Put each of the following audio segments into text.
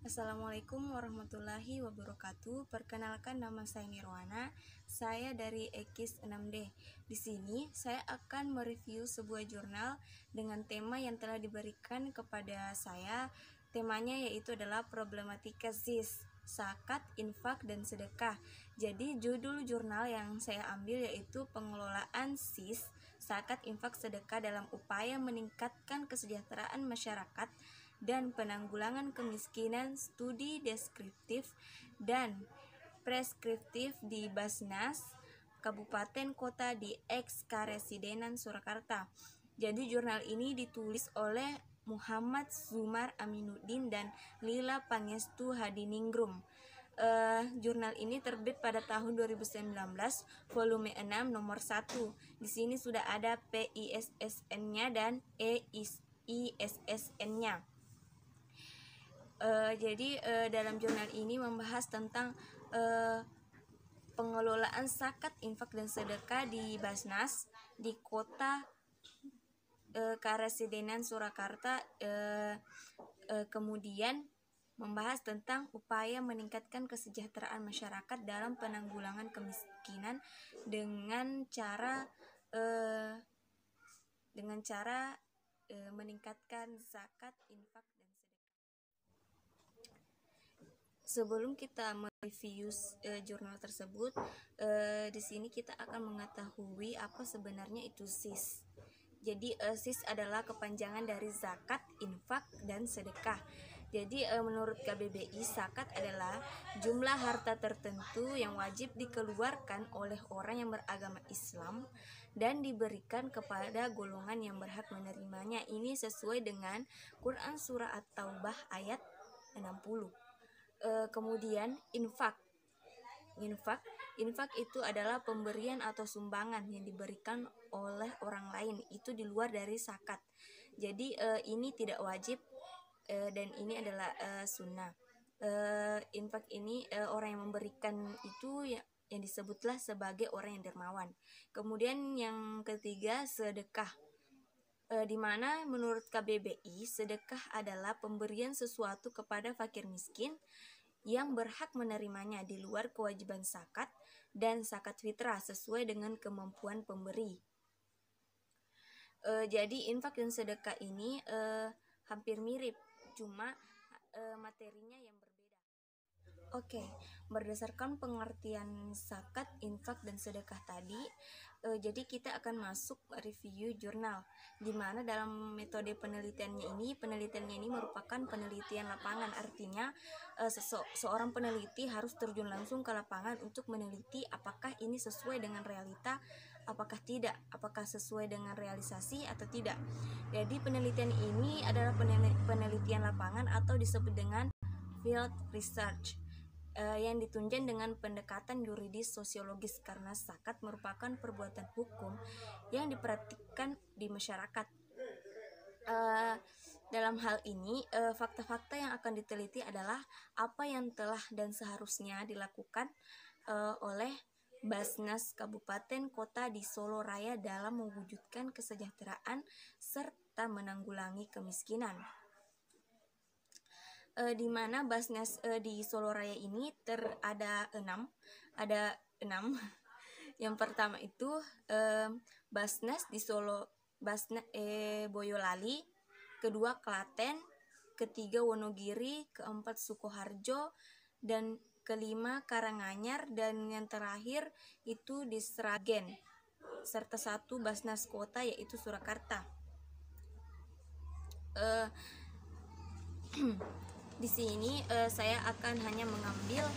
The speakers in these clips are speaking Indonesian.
Assalamualaikum warahmatullahi wabarakatuh. Perkenalkan, nama saya Nirwana. Saya dari Ekis 6D. Di sini saya akan mereview sebuah jurnal dengan tema yang telah diberikan kepada saya. Temanya yaitu adalah problematika ZIS, zakat, infak, dan sedekah. Jadi judul jurnal yang saya ambil yaitu pengelolaan ZIS, zakat, infak, sedekah dalam upaya meningkatkan kesejahteraan masyarakat dan penanggulangan kemiskinan, studi deskriptif dan preskriptif di Basnas Kabupaten Kota di Eks-Karesidenan Surakarta. Jadi jurnal ini ditulis oleh Muhammad Zumar Aminuddin dan Lila Pangestu Hadiningrum. Jurnal ini terbit pada tahun 2019, volume 6 nomor 1. Di sini sudah ada PISSN-nya dan EISSN-nya. Jadi dalam jurnal ini membahas tentang pengelolaan zakat, infak, dan sedekah di Basnas di kota Karesidenan Surakarta. Kemudian membahas tentang upaya meningkatkan kesejahteraan masyarakat dalam penanggulangan kemiskinan dengan cara meningkatkan zakat, infak, dan sedekah. Sebelum kita mereview jurnal tersebut, di sini kita akan mengetahui apa sebenarnya itu ZIS. Jadi ZIS adalah kepanjangan dari zakat, infak, dan sedekah. Jadi menurut KBBI, zakat adalah jumlah harta tertentu yang wajib dikeluarkan oleh orang yang beragama Islam dan diberikan kepada golongan yang berhak menerimanya. Ini sesuai dengan Quran Surah At-Taubah ayat 60. Kemudian infak itu adalah pemberian atau sumbangan yang diberikan oleh orang lain, itu di luar dari zakat. Jadi ini tidak wajib dan ini adalah sunnah. Infak ini orang yang memberikan itu yang disebutlah sebagai orang yang dermawan. Kemudian yang ketiga, sedekah. Di mana menurut KBBI, sedekah adalah pemberian sesuatu kepada fakir miskin yang berhak menerimanya di luar kewajiban zakat dan zakat fitrah sesuai dengan kemampuan pemberi. Jadi infak dan sedekah ini hampir mirip, cuma materinya yang berbeda. Oke, berdasarkan pengertian zakat, infak, dan sedekah tadi, jadi kita akan masuk review jurnal, di mana dalam metode penelitiannya ini merupakan penelitian lapangan. Artinya seorang peneliti harus terjun langsung ke lapangan untuk meneliti apakah ini sesuai dengan realita, apakah tidak, apakah sesuai dengan realisasi atau tidak. Jadi penelitian ini adalah penelitian lapangan atau disebut dengan field research yang ditunjang dengan pendekatan yuridis sosiologis, karena zakat merupakan perbuatan hukum yang diperhatikan di masyarakat. Dalam hal ini, fakta-fakta yang akan diteliti adalah apa yang telah dan seharusnya dilakukan oleh Basnas Kabupaten Kota di Solo Raya dalam mewujudkan kesejahteraan serta menanggulangi kemiskinan. Di mana Basnas di Solo Raya ini ada enam. Yang pertama itu Basnas di Solo, Boyolali, kedua Klaten, ketiga Wonogiri, keempat Sukoharjo, dan kelima Karanganyar, dan yang terakhir itu di Sragen, serta satu Basnas Kota yaitu Surakarta. Di sini saya akan hanya mengambil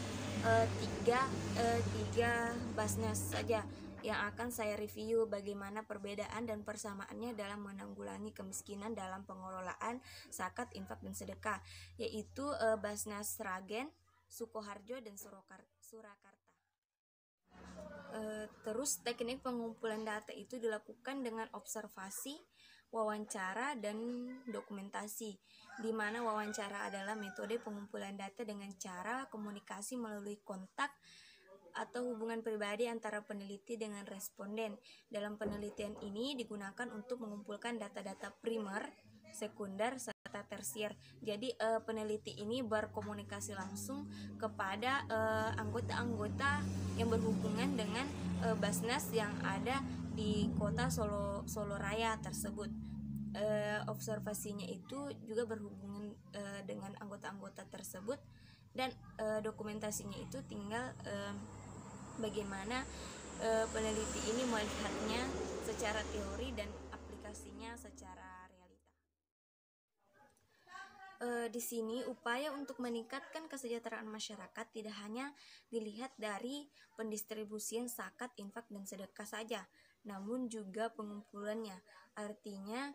tiga Basnas saja yang akan saya review bagaimana perbedaan dan persamaannya dalam menanggulangi kemiskinan dalam pengelolaan zakat, infak, dan sedekah, yaitu Basnas Sragen, Sukoharjo, dan Surakarta. Terus teknik pengumpulan data itu dilakukan dengan observasi, wawancara, dan dokumentasi, di mana wawancara adalah metode pengumpulan data dengan cara komunikasi melalui kontak atau hubungan pribadi antara peneliti dengan responden. Dalam penelitian ini digunakan untuk mengumpulkan data-data primer, sekunder, serta kata tersier. Jadi peneliti ini berkomunikasi langsung kepada anggota-anggota yang berhubungan dengan Basnas yang ada di kota Solo Raya tersebut. Observasinya itu juga berhubungan dengan anggota-anggota tersebut, dan dokumentasinya itu tinggal bagaimana peneliti ini melihatnya secara teori dan aplikasinya secara realita. Di sini upaya untuk meningkatkan kesejahteraan masyarakat tidak hanya dilihat dari pendistribusian zakat, infak, dan sedekah saja, namun juga pengumpulannya. Artinya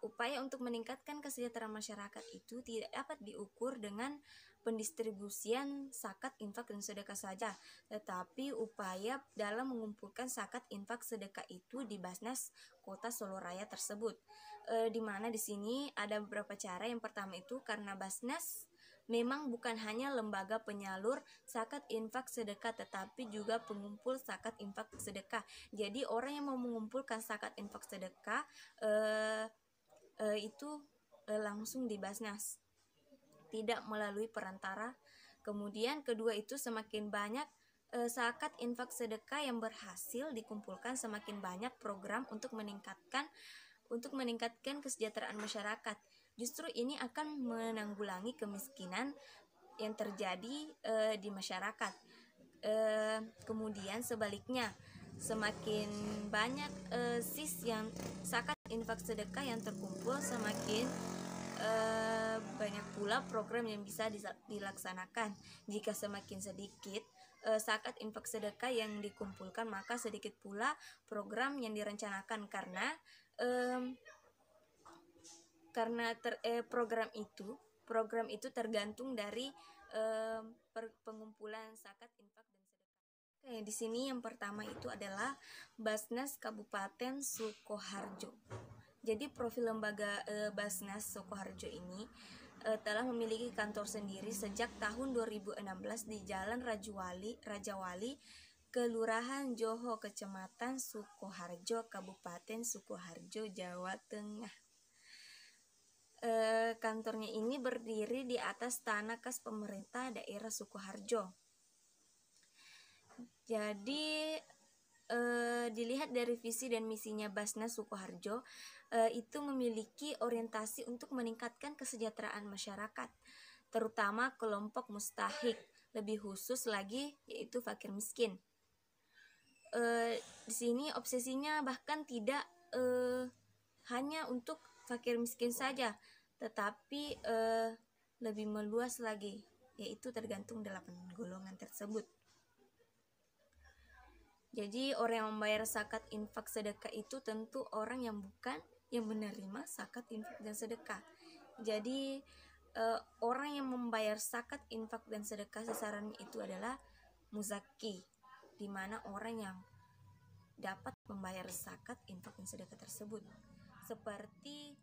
upaya untuk meningkatkan kesejahteraan masyarakat itu tidak dapat diukur dengan pendistribusian zakat, infak, dan sedekah saja, tetapi upaya dalam mengumpulkan zakat, infak, sedekah itu di Basnas Kota Solo Raya tersebut. Di mana di sini ada beberapa cara. Yang pertama itu karena Basnas memang bukan hanya lembaga penyalur zakat, infak, sedekah, tetapi juga pengumpul zakat, infak, sedekah. Jadi orang yang mau mengumpulkan zakat, infak, sedekah itu langsung di Basnas, tidak melalui perantara. Kemudian kedua itu semakin banyak zakat, infak, sedekah yang berhasil dikumpulkan, semakin banyak program untuk meningkatkan kesejahteraan masyarakat. Justru ini akan menanggulangi kemiskinan yang terjadi di masyarakat. Kemudian sebaliknya, semakin banyak yang zakat, infak, sedekah yang terkumpul, semakin banyak pula program yang bisa dilaksanakan. Jika semakin sedikit zakat, infak, sedekah yang dikumpulkan, maka sedikit pula program yang direncanakan, karena program itu tergantung dari pengumpulan zakat, infak, dan sedekah. Oke, di sini yang pertama itu adalah Basnas Kabupaten Sukoharjo. Jadi profil lembaga Basnas Sukoharjo ini telah memiliki kantor sendiri sejak tahun 2016 di Jalan Rajawali, Kelurahan Joho, Kecamatan Sukoharjo, Kabupaten Sukoharjo, Jawa Tengah. Kantornya ini berdiri di atas tanah kas pemerintah daerah Sukoharjo. Jadi dilihat dari visi dan misinya Basnas Sukoharjo, itu memiliki orientasi untuk meningkatkan kesejahteraan masyarakat, terutama kelompok mustahik, lebih khusus lagi yaitu fakir miskin. Di sini obsesinya bahkan tidak hanya untuk fakir miskin saja, tetapi lebih meluas lagi, yaitu tergantung 8 golongan tersebut. Jadi orang yang membayar zakat, infak, sedekah itu tentu orang yang menerima zakat, infak, dan sedekah. Jadi orang yang membayar zakat, infak, dan sedekah sasarannya itu adalah muzaki, di mana orang yang dapat membayar zakat, infak, dan sedekah tersebut, seperti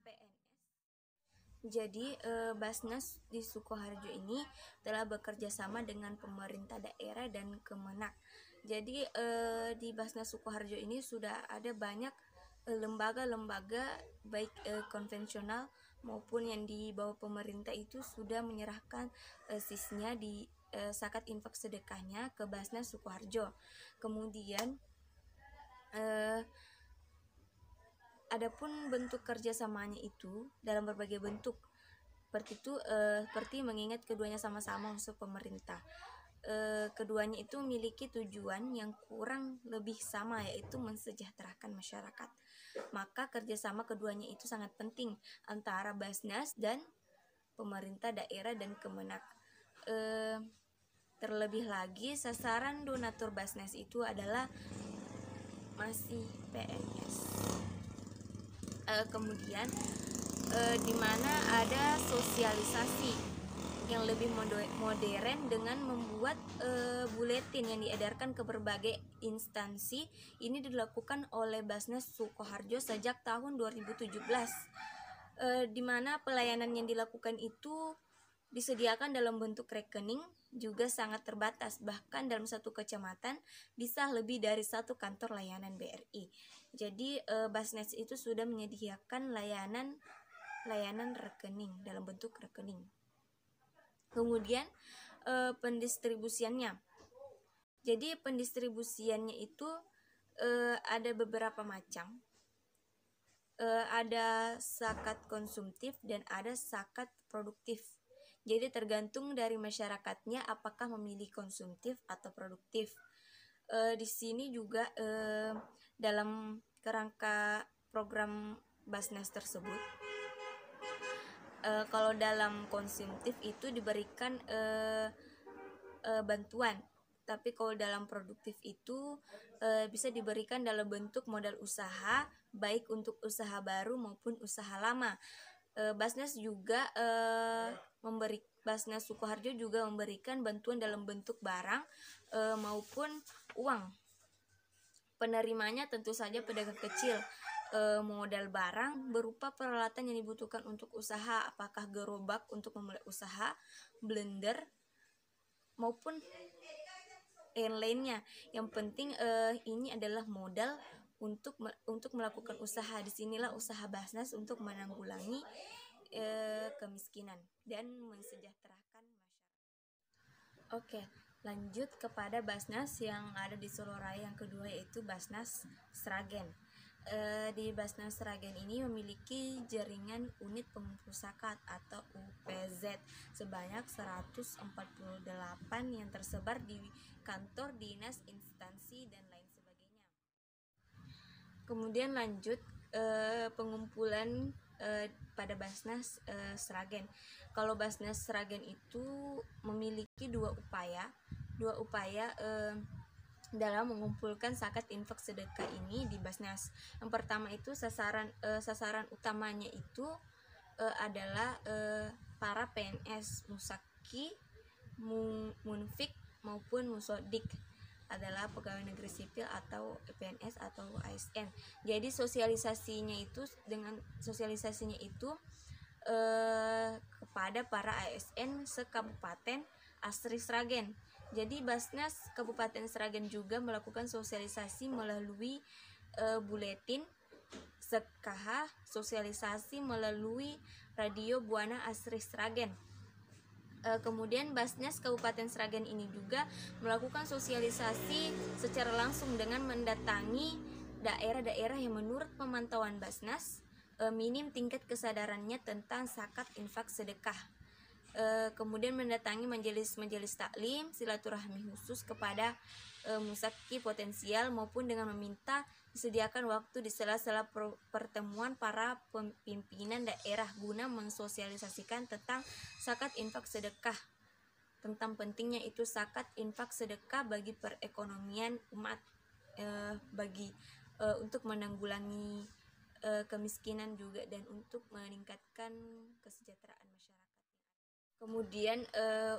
PNS. Jadi Basnas di Sukoharjo ini telah bekerja sama dengan pemerintah daerah dan Kemenak. Jadi di Basnas Sukoharjo ini sudah ada banyak lembaga-lembaga baik konvensional maupun yang di bawah pemerintah itu sudah menyerahkan sisnya di zakat, infak, sedekahnya ke Basnas Sukoharjo. Kemudian adapun bentuk kerjasamanya itu dalam berbagai bentuk, seperti mengingat keduanya sama-sama unsur pemerintah. Keduanya itu memiliki tujuan yang kurang lebih sama, yaitu mensejahterakan masyarakat. Maka kerjasama keduanya itu sangat penting antara Basnas dan pemerintah daerah dan Kemenak. Terlebih lagi, sasaran donatur Basnas itu adalah masih PNS. Kemudian di mana ada sosialisasi yang lebih modern dengan membuat buletin yang diedarkan ke berbagai instansi. Ini dilakukan oleh Basnas Sukoharjo sejak tahun 2017, di mana pelayanan yang dilakukan itu disediakan dalam bentuk rekening juga sangat terbatas. Bahkan dalam satu kecamatan bisa lebih dari satu kantor layanan BRI. Jadi Basnas itu sudah menyediakan layanan layanan rekening dalam bentuk rekening. Kemudian pendistribusiannya. Jadi pendistribusiannya itu ada beberapa macam. Ada zakat konsumtif dan ada zakat produktif. Jadi tergantung dari masyarakatnya apakah memilih konsumtif atau produktif. Di sini juga dalam kerangka program Basnas tersebut, kalau dalam konsumtif itu diberikan bantuan, tapi kalau dalam produktif itu bisa diberikan dalam bentuk modal usaha, baik untuk usaha baru maupun usaha lama. Basnas juga Basnas Sukoharjo juga memberikan bantuan dalam bentuk barang maupun uang. Penerimanya tentu saja pedagang kecil. Modal barang berupa peralatan yang dibutuhkan untuk usaha, apakah gerobak untuk memulai usaha, blender, maupun yang lainnya. Yang penting ini adalah modal untuk melakukan usaha. Disinilah usaha Basnas untuk menanggulangi kemiskinan dan mensejahterakan masyarakat. Oke, lanjut kepada Basnas yang ada di Solo Raya yang kedua, yaitu Basnas Sragen. Di Basnas Sragen ini memiliki jaringan unit pengumpul zakat atau UPZ sebanyak 148 yang tersebar di kantor, dinas, instansi, dan lain sebagainya. Kemudian lanjut pengumpulan pada Basnas Sragen. Kalau Basnas Sragen itu memiliki dua upaya dalam mengumpulkan zakat infak sedekah ini di Basnas. Yang pertama itu sasaran utamanya itu adalah para PNS, Musaki, Munfik maupun Musodik, adalah pegawai negeri sipil atau PNS atau ASN. Jadi sosialisasinya itu kepada para ASN sekabupaten Asri Sragen. Jadi Basnas Kabupaten Sragen juga melakukan sosialisasi melalui buletin, sekaha, sosialisasi melalui radio Buana Asri Sragen. Kemudian Basnas Kabupaten Sragen ini juga melakukan sosialisasi secara langsung dengan mendatangi daerah-daerah yang menurut pemantauan Basnas minim tingkat kesadarannya tentang zakat infak sedekah. Kemudian mendatangi majelis taklim, silaturahmi khusus kepada musaki potensial maupun dengan meminta disediakan waktu di sela-sela pertemuan para pimpinan daerah guna mensosialisasikan tentang zakat infak sedekah, tentang pentingnya itu zakat infak sedekah bagi perekonomian umat, untuk menanggulangi kemiskinan juga dan untuk meningkatkan kesejahteraan masyarakat. Kemudian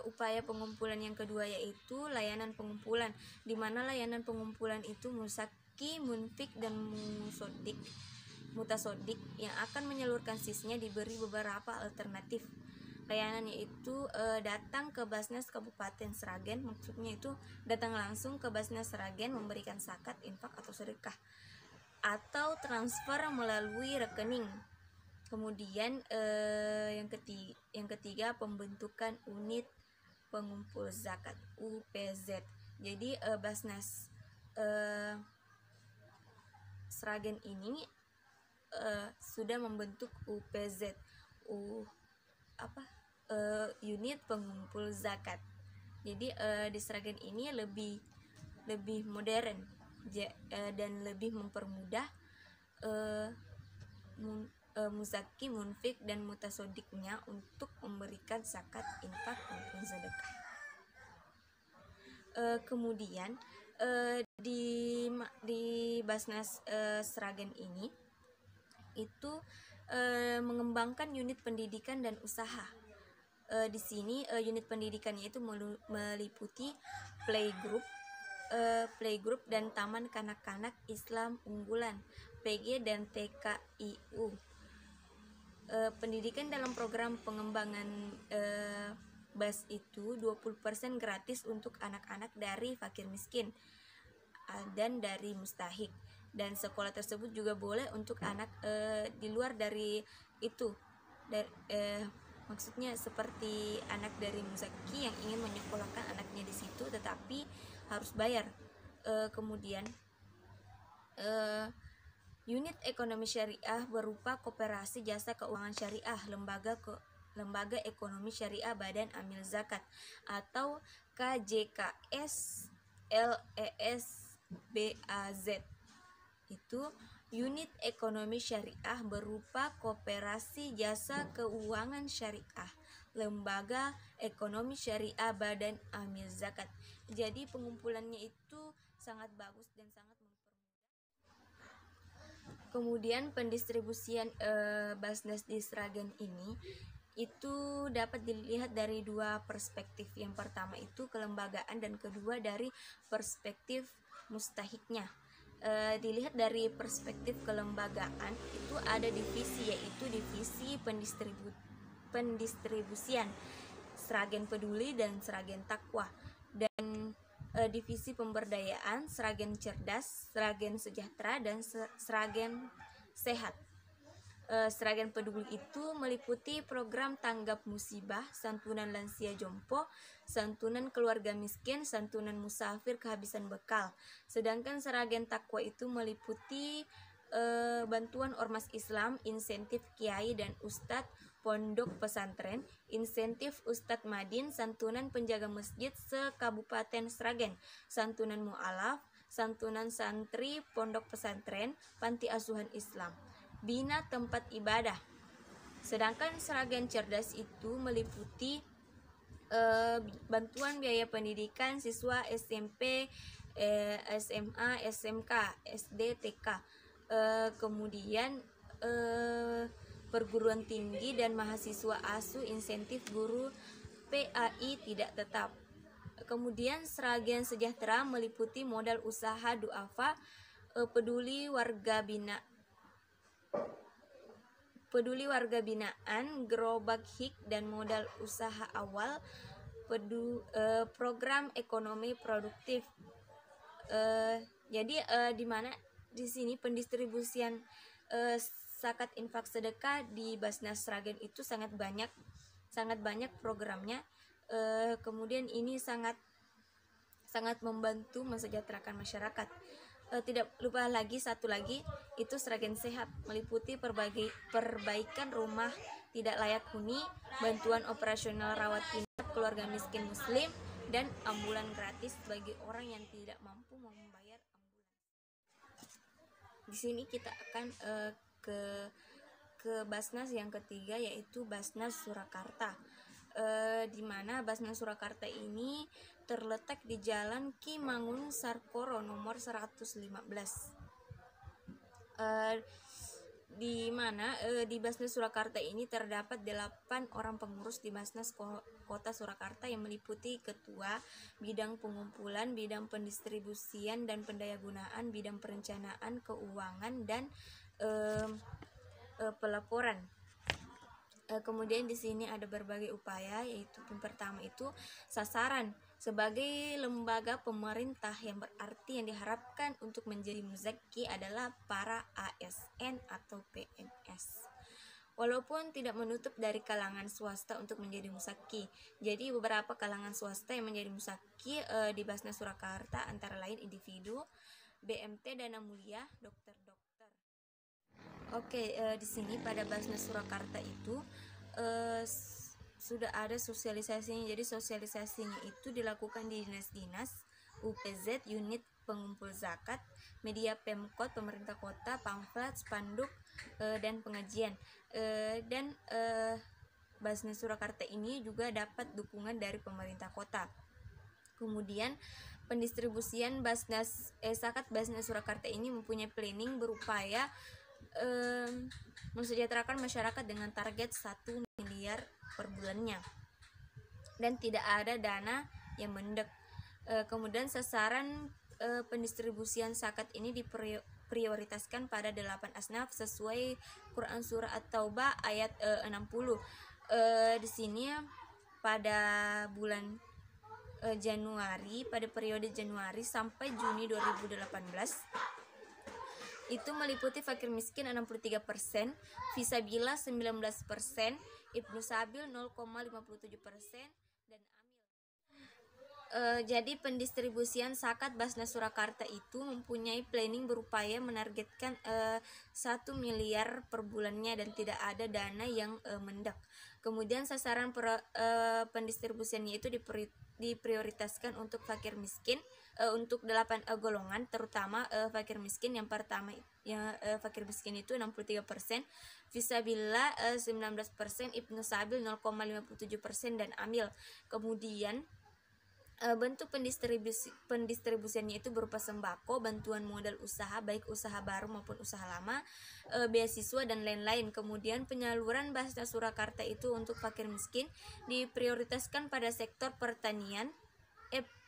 upaya pengumpulan yang kedua yaitu layanan pengumpulan, di mana layanan pengumpulan itu Musaki, Munfik, dan Mutasodik yang akan menyalurkan sisnya diberi beberapa alternatif. Layanan yaitu datang ke Basnas Kabupaten Sragen, maksudnya itu datang langsung ke Basnas Sragen memberikan zakat, infak atau sedekah, atau transfer melalui rekening. Kemudian yang ketiga pembentukan unit pengumpul zakat UPZ. Jadi Basnas Sragen ini sudah membentuk UPZ, unit pengumpul zakat. Jadi di Sragen ini lebih modern dan lebih mempermudah Musaki, Munfik, dan Mutasodiknya untuk memberikan zakat, infak, maupun sedekah. Kemudian di Basnas Sragen ini itu mengembangkan unit pendidikan dan usaha. Di sini unit pendidikannya itu meliputi playgroup dan taman kanak-kanak Islam unggulan PG dan TKIU. Pendidikan dalam program pengembangan BAS itu 20% gratis untuk anak-anak dari fakir miskin dan dari mustahik, dan sekolah tersebut juga boleh untuk anak di luar dari itu. maksudnya seperti anak dari muzaki yang ingin menyekolahkan anaknya di situ tetapi harus bayar. Kemudian unit ekonomi syariah berupa koperasi jasa keuangan syariah, lembaga ekonomi syariah Badan Amil Zakat atau KJKS LES BAZ. Itu unit ekonomi syariah berupa koperasi jasa keuangan syariah, lembaga ekonomi syariah Badan Amil Zakat. Jadi pengumpulannya itu sangat bagus dan sangat mempermudah. Kemudian pendistribusian Basnas di Sragen ini itu dapat dilihat dari dua perspektif. Yang pertama itu kelembagaan dan kedua dari perspektif mustahiknya. Dilihat dari perspektif kelembagaan itu ada divisi, yaitu divisi pendistribusian Sragen Peduli dan Sragen Takwa, dan divisi pemberdayaan Sragen Cerdas, Sragen Sejahtera, dan Sragen Sehat. Sragen Peduli itu meliputi program tanggap musibah, santunan lansia jompo, santunan keluarga miskin, santunan musafir kehabisan bekal. Sedangkan Sragen Takwa itu meliputi bantuan ormas Islam, insentif kiai dan ustadz pondok pesantren, insentif Ustadz Madin, santunan penjaga masjid se-Kabupaten Sragen, santunan mu'alaf, santunan santri pondok pesantren, panti asuhan Islam, bina tempat ibadah. Sedangkan Sragen Cerdas itu meliputi bantuan biaya pendidikan siswa SMP, SMA, SMK, SD, TK, kemudian perguruan tinggi dan mahasiswa ASU, insentif guru PAI tidak tetap. Kemudian Sragen Sejahtera meliputi modal usaha duafa, peduli warga binaan, gerobak hik dan modal usaha awal, program ekonomi produktif. Jadi di mana di sini pendistribusian zakat infak sedekah di Basnas Sragen itu sangat banyak programnya. Kemudian ini sangat membantu mensejahterakan masyarakat. Tidak lupa lagi satu lagi itu Sragen Sehat, meliputi perbaikan rumah tidak layak huni, bantuan operasional rawat inap keluarga miskin muslim, dan ambulan gratis bagi orang yang tidak mampu membayar ambulan. Di sini kita akan ke Basnas yang ketiga, yaitu Basnas Surakarta. Di mana Basnas Surakarta ini terletak di Jalan Ki Mangun Sarkoro nomor 115. Di mana di Basnas Surakarta ini terdapat 8 orang pengurus di Basnas Kota Surakarta yang meliputi ketua, bidang pengumpulan, bidang pendistribusian dan pendayagunaan, bidang perencanaan, keuangan, dan pelaporan. Kemudian di sini ada berbagai upaya, yaitu yang pertama itu sasaran sebagai lembaga pemerintah, yang berarti yang diharapkan untuk menjadi muzaki adalah para ASN atau PNS. Walaupun tidak menutup dari kalangan swasta untuk menjadi muzaki. Jadi beberapa kalangan swasta yang menjadi muzaki di Basnas Surakarta antara lain individu, BMT Dana Mulia, dokter-dokter. Oke, di sini pada Basnas Surakarta itu sudah ada sosialisasinya. Jadi sosialisasinya itu dilakukan di dinas-dinas, UPZ, unit pengumpul zakat, media Pemkot, pemerintah kota, pamflet, spanduk, dan pengajian. Dan Basnas Surakarta ini juga dapat dukungan dari pemerintah kota. Kemudian pendistribusian zakat Basnas Surakarta ini mempunyai planning berupaya mensejahterakan masyarakat dengan target 1 miliar per bulannya dan tidak ada dana yang mendek. Kemudian sasaran pendistribusian zakat ini diprioritaskan pada 8 asnaf sesuai Quran surah At-Taubah ayat 60. Di sini pada bulan Januari, pada periode Januari sampai Juni 2018 itu meliputi fakir miskin 63%, Fisabilillah 19%, Ibnu Sabil 0,57%, dan Amil. Jadi pendistribusian zakat Basnas Surakarta itu mempunyai planning berupaya menargetkan 1 miliar per bulannya dan tidak ada dana yang mendak. Kemudian sasaran pendistribusiannya itu diprioritaskan untuk fakir miskin, untuk 8 golongan, terutama fakir miskin. Yang pertama fakir miskin itu 63%, Fisabilillah 19%, Ibnu Sabil 0,57%, dan Amil. Kemudian bentuk pendistribusiannya itu berupa sembako, bantuan modal usaha baik usaha baru maupun usaha lama, beasiswa dan lain-lain. Kemudian penyaluran Basnas Surakarta itu untuk fakir miskin diprioritaskan pada sektor pertanian,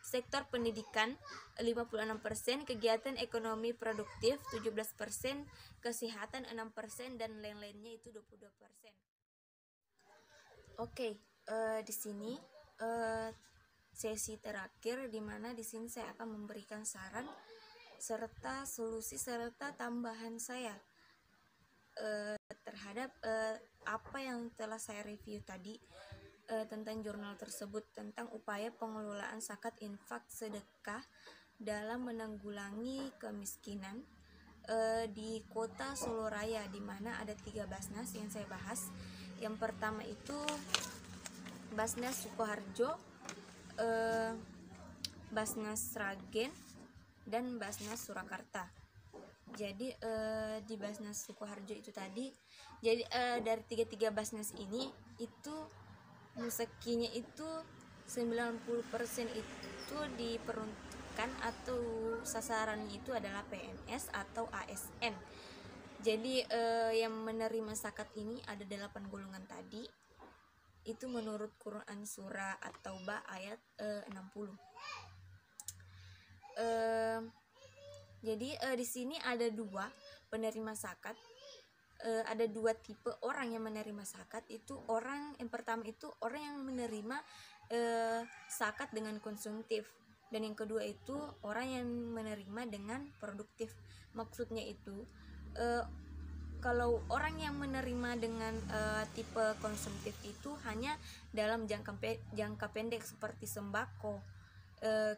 sektor pendidikan 56%, kegiatan ekonomi produktif 17%, kesehatan 6%, dan lain-lainnya itu 22%. Oke, di sini sesi terakhir, di mana di sini saya akan memberikan saran serta solusi serta tambahan saya terhadap apa yang telah saya review tadi tentang jurnal tersebut, tentang upaya pengelolaan zakat infak sedekah dalam menanggulangi kemiskinan di kota Solo Raya, di mana ada 3 Basnas yang saya bahas. Yang pertama itu Basnas Sukoharjo, Basnas Sragen, dan Basnas Surakarta. Jadi di Basnas Sukoharjo itu tadi, jadi dari 3 Basnas ini itu musakinya itu 90% itu diperuntukkan atau sasarannya itu adalah PNS atau ASN. Jadi yang menerima zakat ini ada 8 golongan tadi. Itu menurut Quran surah At-Taubah ayat 60. Jadi di sini ada 2 penerima zakat. Ada 2 tipe orang yang menerima zakat. Itu orang yang pertama itu orang yang menerima zakat dengan konsumtif, dan yang kedua itu orang yang menerima dengan produktif. Maksudnya itu kalau orang yang menerima dengan tipe konsumtif itu hanya dalam jangka pendek seperti sembako.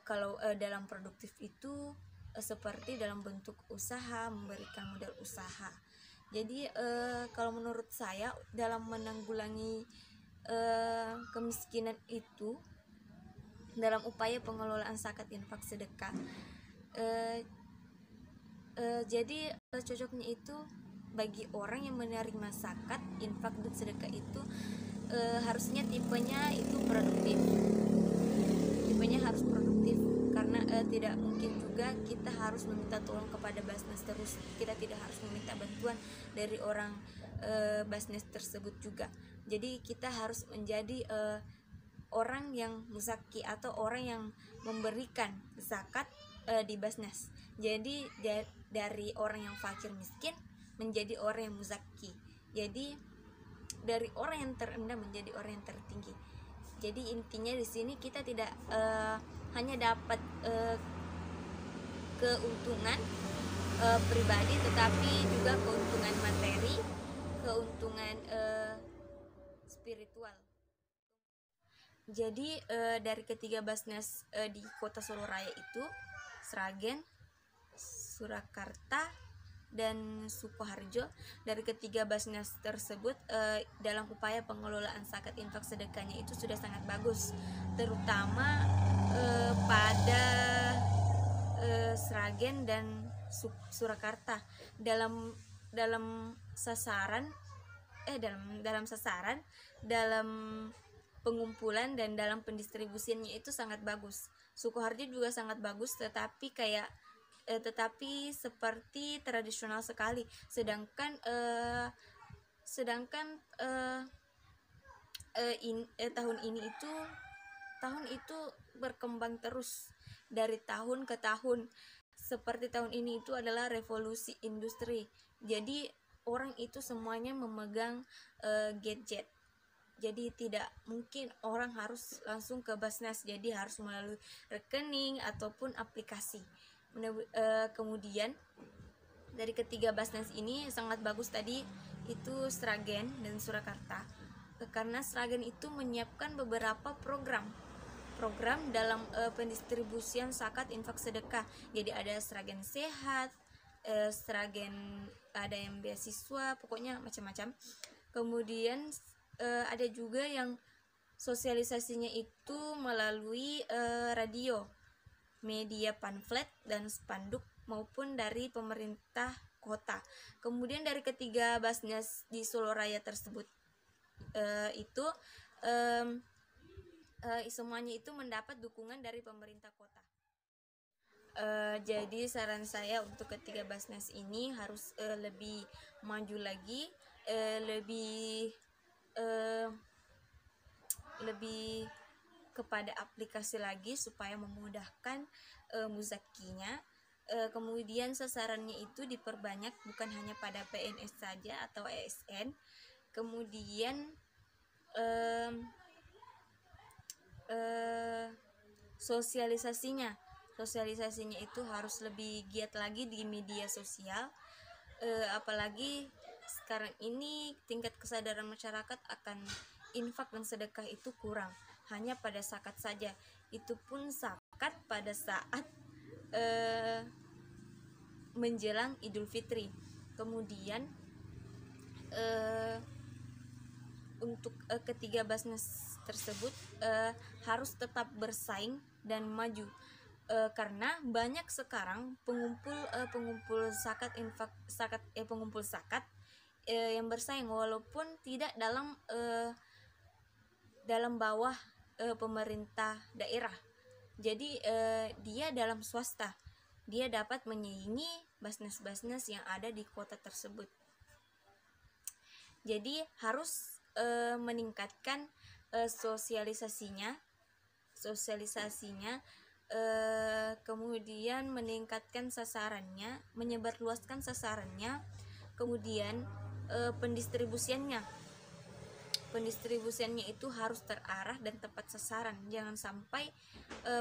Kalau dalam produktif itu seperti dalam bentuk usaha, memberikan modal usaha. Jadi kalau menurut saya dalam menanggulangi kemiskinan itu dalam upaya pengelolaan zakat infak sedekah, jadi cocoknya itu bagi orang yang menerima zakat infak dan sedekah itu harusnya tipenya itu produktif. Tipenya harus produktif karena tidak mungkin juga kita harus meminta tolong kepada Basnas terus. Kita tidak harus meminta bantuan dari orang Basnas tersebut juga. Jadi kita harus menjadi orang yang muzaki atau orang yang memberikan zakat di Basnas. Jadi dari orang yang fakir miskin menjadi orang yang muzaki. Jadi dari orang yang terendah menjadi orang yang tertinggi. Jadi intinya di sini kita tidak hanya dapat keuntungan pribadi, tetapi juga keuntungan materi, keuntungan spiritual. Jadi dari 3 Basnas di kota Solo Raya itu Sragen, Surakarta, dan Sukoharjo, dari 3 Basnas tersebut dalam upaya pengelolaan zakat infak sedekahnya itu sudah sangat bagus, terutama pada Sragen dan Surakarta dalam sasaran dalam pengumpulan dan dalam pendistribusiannya itu sangat bagus. Sukoharjo juga sangat bagus, tetapi seperti tradisional sekali. Sedangkan tahun itu berkembang terus dari tahun ke tahun. Seperti tahun ini itu adalah revolusi industri. Jadi orang itu semuanya memegang gadget. Jadi tidak mungkin orang harus langsung ke Basnas, jadi harus melalui rekening ataupun aplikasi. Kemudian Dari ketiga Basnas ini sangat bagus tadi itu Sragen dan Surakarta, karena Sragen itu menyiapkan beberapa program dalam pendistribusian zakat infak sedekah. Jadi ada Sragen sehat, Sragen ada yang beasiswa, pokoknya macam-macam. Kemudian ada juga yang sosialisasinya itu melalui radio, media pamflet dan spanduk maupun dari pemerintah kota. Kemudian dari ketiga Basnas di Solo Raya tersebut itu semuanya itu mendapat dukungan dari pemerintah kota. Jadi saran saya untuk ketiga Basnas ini harus lebih maju lagi, lebih kepada aplikasi lagi supaya memudahkan muzakinya. Kemudian sasarannya itu diperbanyak, bukan hanya pada PNS saja atau ASN. Kemudian sosialisasinya itu harus lebih giat lagi di media sosial, apalagi sekarang ini tingkat kesadaran masyarakat akan infak dan sedekah itu kurang, hanya pada zakat saja, itu pun zakat pada saat menjelang Idul Fitri. Kemudian untuk ketiga Basnas tersebut harus tetap bersaing dan maju, karena banyak sekarang pengumpul zakat infak pengumpul zakat yang bersaing walaupun tidak dalam bawah pemerintah daerah. Jadi dia dalam swasta, dia dapat menyaingi Basnas-Basnas yang ada di kota tersebut. Jadi harus meningkatkan sosialisasinya, kemudian meningkatkan sasarannya, menyebarluaskan sasarannya, kemudian pendistribusiannya itu harus terarah dan tepat sasaran. Jangan sampai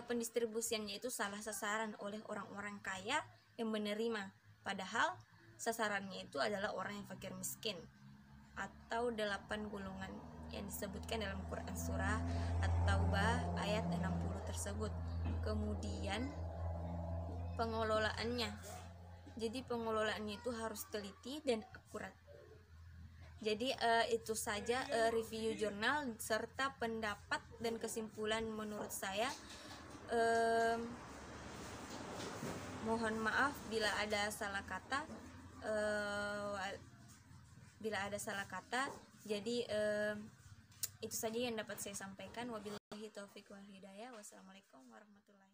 pendistribusiannya itu salah sasaran oleh orang-orang kaya yang menerima, padahal sasarannya itu adalah orang yang fakir miskin atau 8 golongan yang disebutkan dalam Quran surah At-Taubah ayat 60 tersebut. Kemudian pengelolaannya, jadi pengelolaannya itu harus teliti dan akurat. Jadi itu saja review jurnal serta pendapat dan kesimpulan menurut saya. Mohon maaf bila ada salah kata. Jadi itu saja yang dapat saya sampaikan. Wabillahi taufiq wal hidayah. Wassalamualaikum warahmatullahi wabarakatuh.